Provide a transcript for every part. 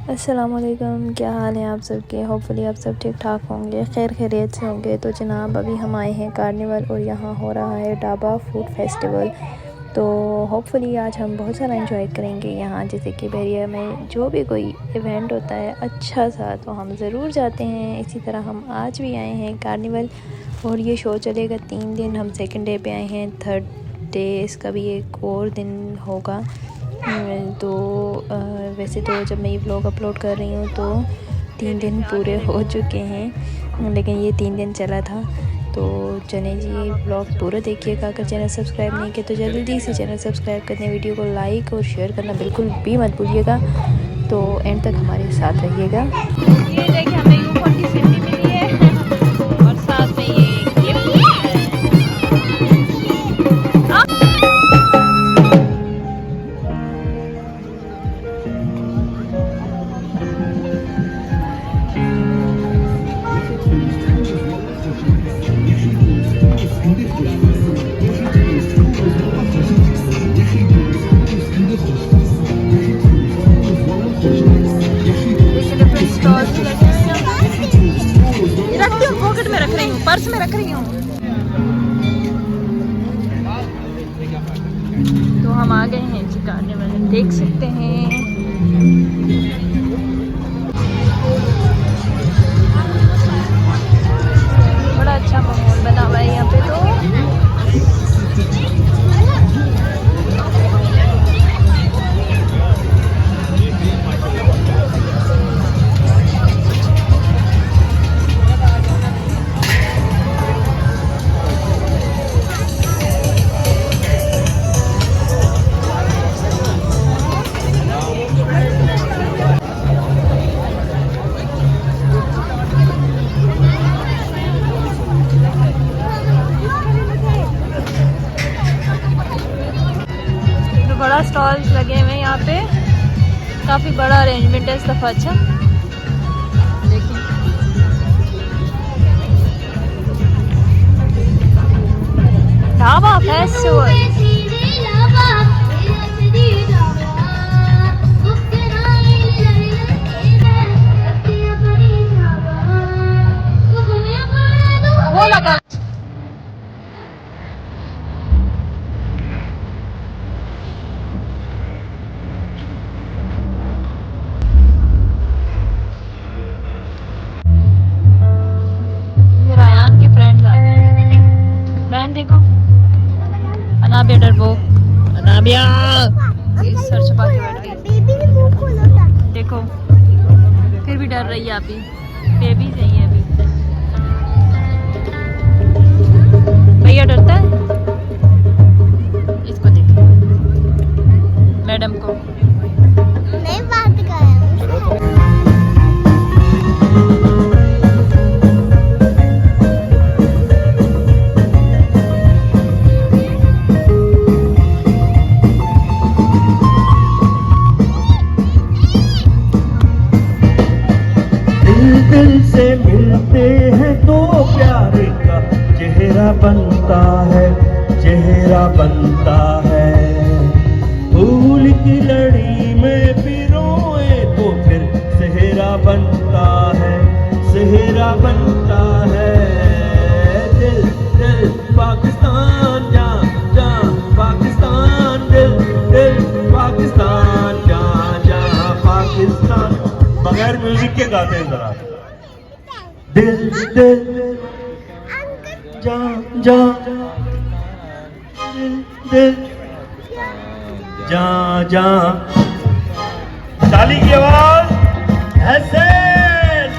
अस्सलामुअलैकुम, क्या हाल है आप सबके। होपफुली आप सब ठीक ठाक होंगे, खैर खैरियत से होंगे। तो जनाब अभी हम आए हैं कार्निवल और यहाँ हो रहा है डाबा फूड फेस्टिवल। तो होपफुली आज हम बहुत सारा एंजॉय करेंगे यहाँ। जैसे कि बहरिया में जो भी कोई इवेंट होता है अच्छा सा तो हम ज़रूर जाते हैं। इसी तरह हम आज भी आए हैं कार्निवल और ये शो चलेगा 3 दिन। हम सेकंड डे पे आए हैं, थर्ड डे इसका भी एक और दिन होगा। तो वैसे तो जब मैं ये व्लॉग अपलोड कर रही हूँ तो 3 दिन पूरे हो चुके हैं, लेकिन ये 3 दिन चला था। तो चलें जी, व्लॉग पूरा देखिएगा। अगर चैनल सब्सक्राइब नहीं किया तो जल्दी से चैनल सब्सक्राइब करने, वीडियो को लाइक और शेयर करना बिल्कुल भी मत भूलिएगा। तो एंड तक हमारे साथ रहिएगा। ये देखिए हमें U40 मिली है और साथ में ये गिफ्ट है। पॉकेट में रख रही हूँ, पर्स में रख रही हूँ। तो हम आ गए हैं जी कार्निवल, देख सकते हैं। बड़ा अच्छा माहौल बना हुआ है यहाँ पे। तो बड़ा स्टॉल्स लगे हुए हैं यहाँ पे, काफ़ी बड़ा अरेंजमेंट है इस दफ़ा। अच्छा देखिए, ढाबा फेस्टिवल। वो लगा देखो, अनाबिया डरपोक, अनाबिया सर छुपा के बैठ गई। देखो फिर भी डर रही है, अभी बेबी सही है। अभी भैया डरता है, इसको देखो, मैडम को नहीं बात कर। दिल से मिलते हैं तो प्यार का चेहरा बनता है, चेहरा बनता है। फूल की लड़ी में पिरोए तो फिर सेहरा बनता है, सेहरा बनता है। दिल दिल पाकिस्तान, जा जा पाकिस्तान, दिल दिल पाकिस्तान, जा जा पाकिस्तान। बगैर म्यूजिक के गाते हैं जरा। दिल दिल जा जा, दिल दिल जा जा। ताली की आवाज ऐसे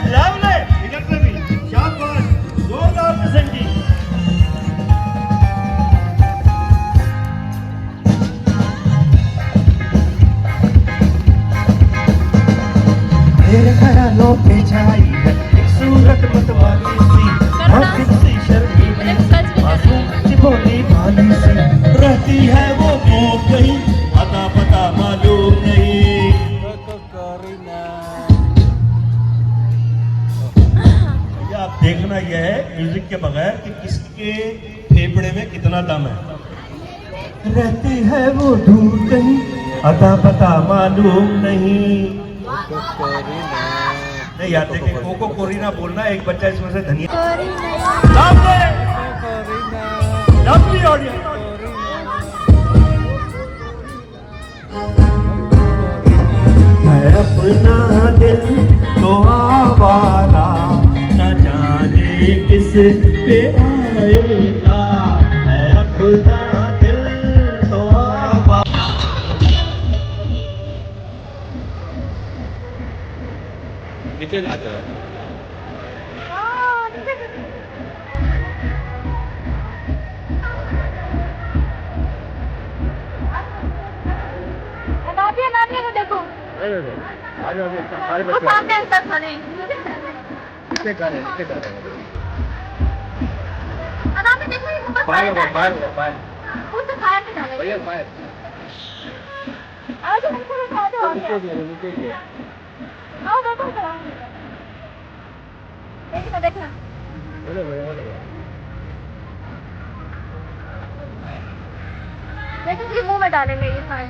लवले इधर से भी शाबाश, जोरदार पसंद की। मेरे ख्यालों पे छाई है एक सूरत मतवाली सी, आँख सी शर्मीली मासूम सी भोली भाली सी। रहती है वो दूर कहीं, अता पता मालूम नहीं। आप देखना यह है म्यूजिक के बगैर कि किसके फेफड़े में कितना दम है। रहती है वो दूर कहीं, अता पता मालूम नहीं। नहीं यार देखिए, कोको कोरिना बोलना, एक बच्चा इसमें से धनिया। लवली ऑडियंस, अपना दिल तो आवारा, न जाने किस पे आएगा, है अपना दिल तो आवारा। नीचे जाते हैं। देखो देखो मुंह में डालेंगे ये सारे।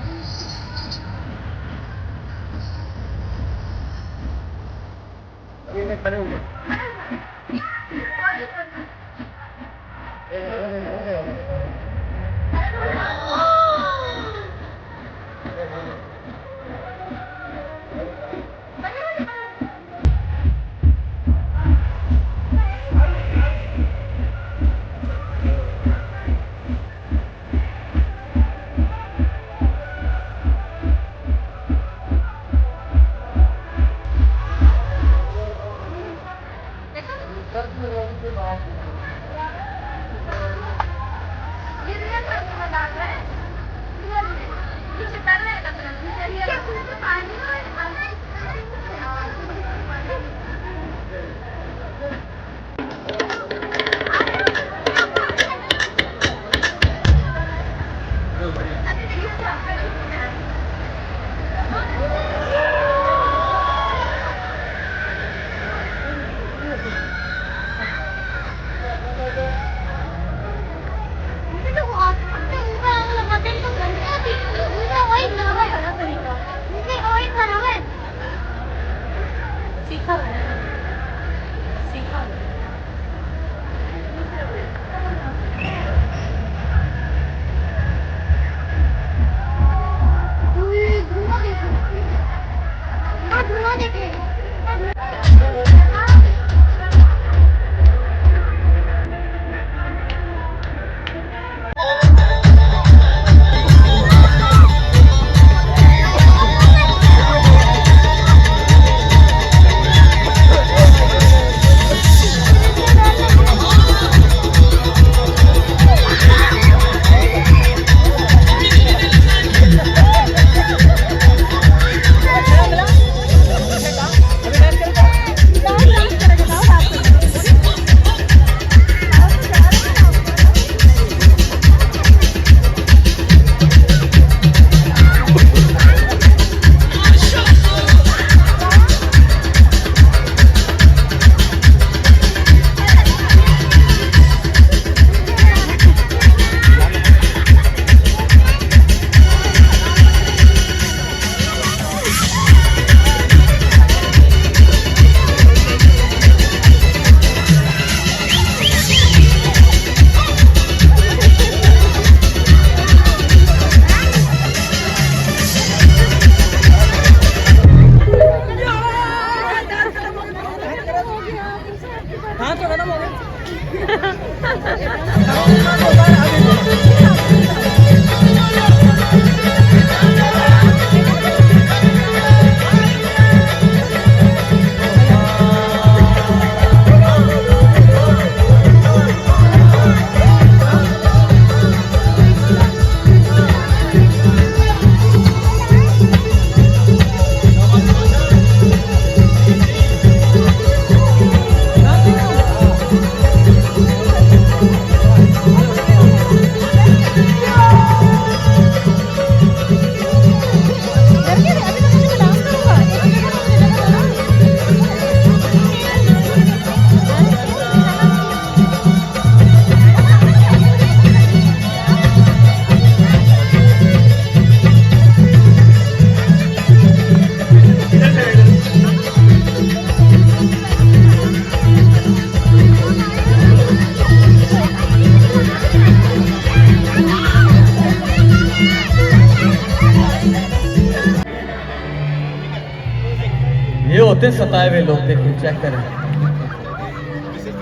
ये होते सताए हुए लोग, देखिए चेक करें।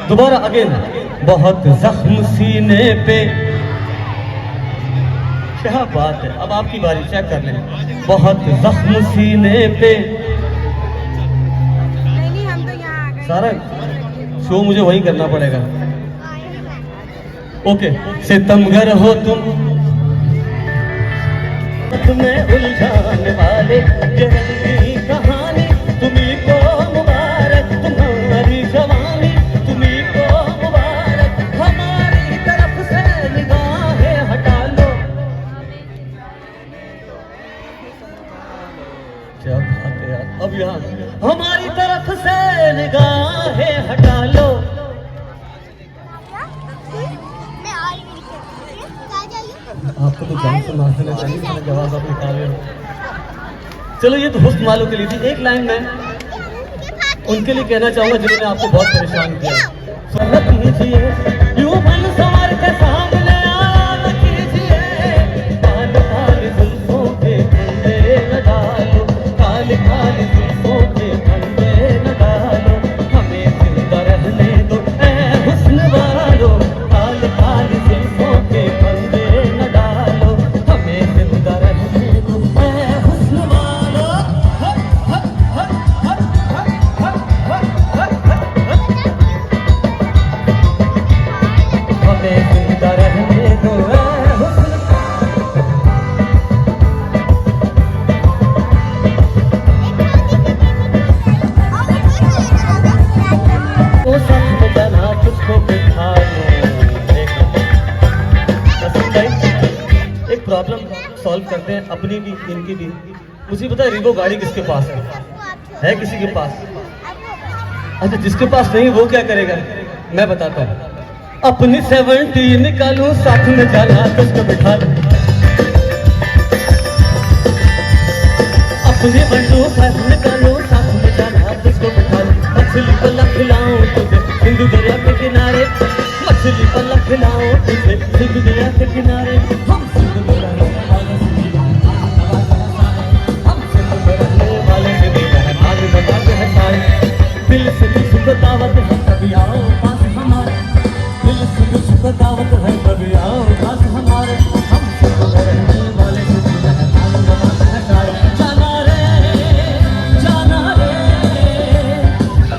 दोबारा अगेन। बहुत जख्म सीने पे, क्या बात है। अब आपकी बारी, चेक कर लें। बहुत जख्म सीने पे, नहीं हम तो यहाँ आ गए। सारा शो मुझे वही करना पड़ेगा। ओके। सितमगर हो तुम में उलझाने वाले, ये रंगी कहानी तुम्ही को मुबारक, तुम्हारी जवानी तुम्ही को मुबारक, हमारी तरफ से निगाहें हटा लो। क्या बात है यार। अब यहाँ हमारी तरफ से निगाहें हटा लो। आपको तो जान से मार देना चाहिए, इसका जवाब आप निकाल रहे हो। चलो ये तो हुस्न वालों के लिए थी। एक लाइन में उनके लिए कहना चाहूंगा जिन्होंने आपको बहुत परेशान किया। स्वागत कीजिए, यूं मन संवर के सामने आना कीजिए, काल काल जुल्फों के फंदे न डालो, काल काल जुल्फों के फंदे न डालो, हमें जिंदा रहने दो ऐ हुस्न वालों, काल काल जुल्फों के फंदे न डालो, हमें जिंदा रहने दो ऐ हुस्न वालों। हमें जिंदा रहने दो ऐ हुस्न। वो साथ में जाना तुझको बिठा लो। एक प्रॉब्लम सॉल्व करते हैं, अपनी भी इनकी भी। मुझे पता है रिवो गाड़ी किसके पास है किसी के पास? अच्छा, जिसके पास नहीं वो क्या करेगा मैं बताता हूँ। अपनी 70 निकालूं, साथ में जाना तुझको बिठा लूं, अपनी 125 निकालूं, साथ में जाना तुझको बिठा लूं, मछली पल्ला खिलाऊं तुझे सिंधु दरिया के किनारे, मछली पल्ला खिलाऊं तुझे सिंधु दरिया के किनारे, हम सिंधु में रहने वाले से भी मेहमान बताते हैं सारे, दिल से तुझको दावत है कभी आओ पास हमारे, दिल से तुझको दावत है कभी आओ पास हमारे, हम सिंधु में रहने वाले से भी मेहमान बताते हैं सारे, जाना रे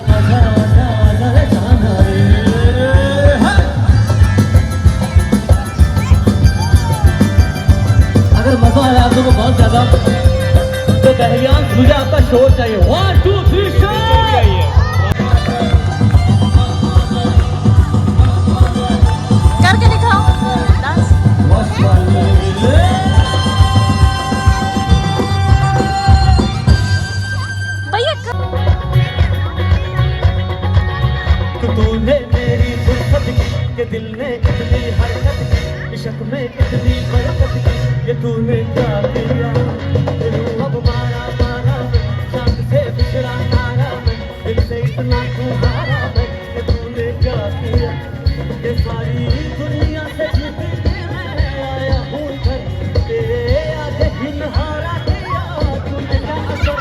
मजा जाना रे हाँ। अगर मजा आया आपको बहुत ज्यादा तो बहरियान मुझे आपका शोर चाहिए। 1 2 3 शोर। करके दिखाओ डांस। भैया तूने मेरी फुर्सत के दिल में इतनी हरकत की, इश्क में इतनी बरकत की, ये तूने क्या किया? दिल अब मारा मारा मैं, चांद से बिछड़ा तारा मैं, दिल से इतना तू हारा मैं, ये तूने क्या किया? ये सारी दुनिया से जीत के मैं आया हूँ इधर, तेरे आगे ही हारा किया तूने क्या असर?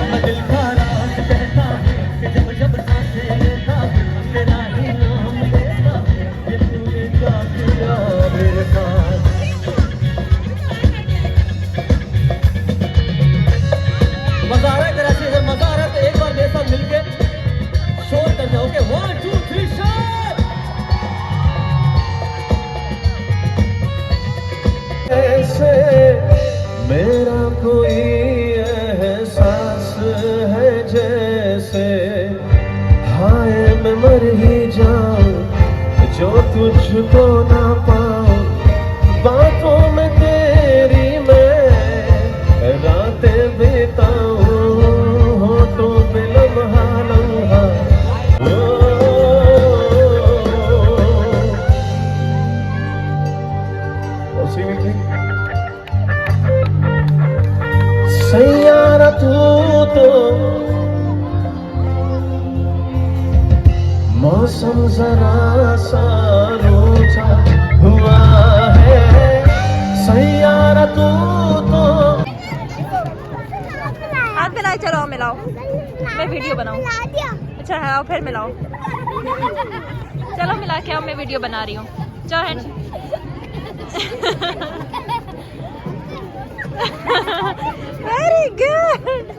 मैं दिल का राज कहता हूँ कि जब जब सांसें लेता हूँ तेरा ही नाम लेता हूँ, ये तूने क्या किया मेरे साथ? मजा आ रहा है कराची से? मजा आ रहा है तो एक बार मेरे साथ मिलके शोर कर जाओ। ओके 1 2 3 शोर। ऐसे मेरा कोई एहसास है जैसे हाय मैं मर ही जाऊं जो तुझको ना पाऊं, बातों में तेरी मैं रातें बिताऊं, होठों पे लम्हा लम्हा सैयारा तू तो मौसम जरा सा रोचा सैयारा तू तो। हाथ मिलाओ, चलो मिलाओ, मैं वीडियो बनाऊं। अच्छा है, आओ फिर मिलाओ। चलो मिला के आओ, मैं वीडियो बना रही हूँ। जाओ हैंड। Very good.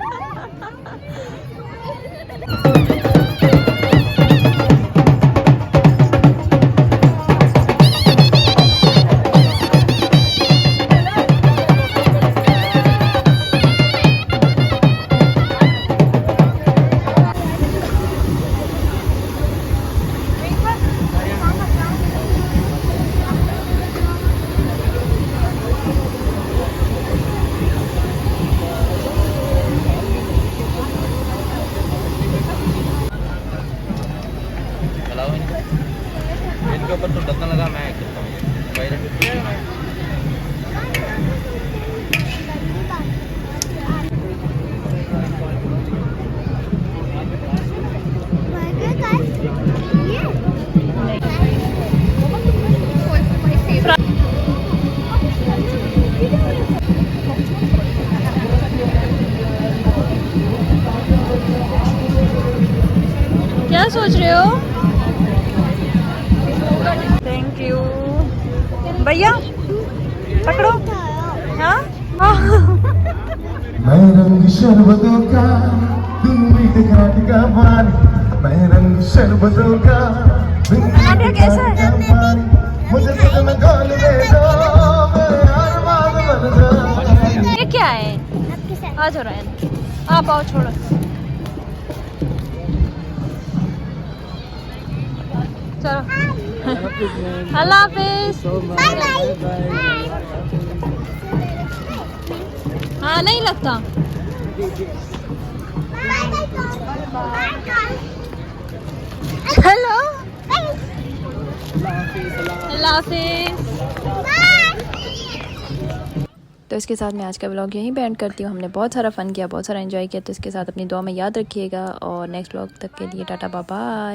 इनके ऊपर तो ढक्कन लगा, मैं करता हूँ। क्या सोच रहे हो? थैंक यू भैया, पकड़ो। हाँ मैं रंग शरबतों का, तुम मीठे घाट का पानी। मैं रंग शरबतों का, तुम मीठे कैसा घाट है? का पानी। मुझे तुम गोल दे दो, मैं अरमान बन जाऊं। ये क्या है? आ जाओ रैन, आप आओ, छोड़ो। चलो अल्लाह हाफिज। हाँ नहीं लगता। चलो अल्लाह हाफिज। तो इसके साथ मैं आज का व्लॉग यहीं पे एंड करती हूँ। हमने बहुत सारा फ़न किया, बहुत सारा एंजॉय किया। तो इसके साथ अपनी दुआ में याद रखिएगा और नेक्स्ट व्लॉग तक के लिए टाटा बाय बाय।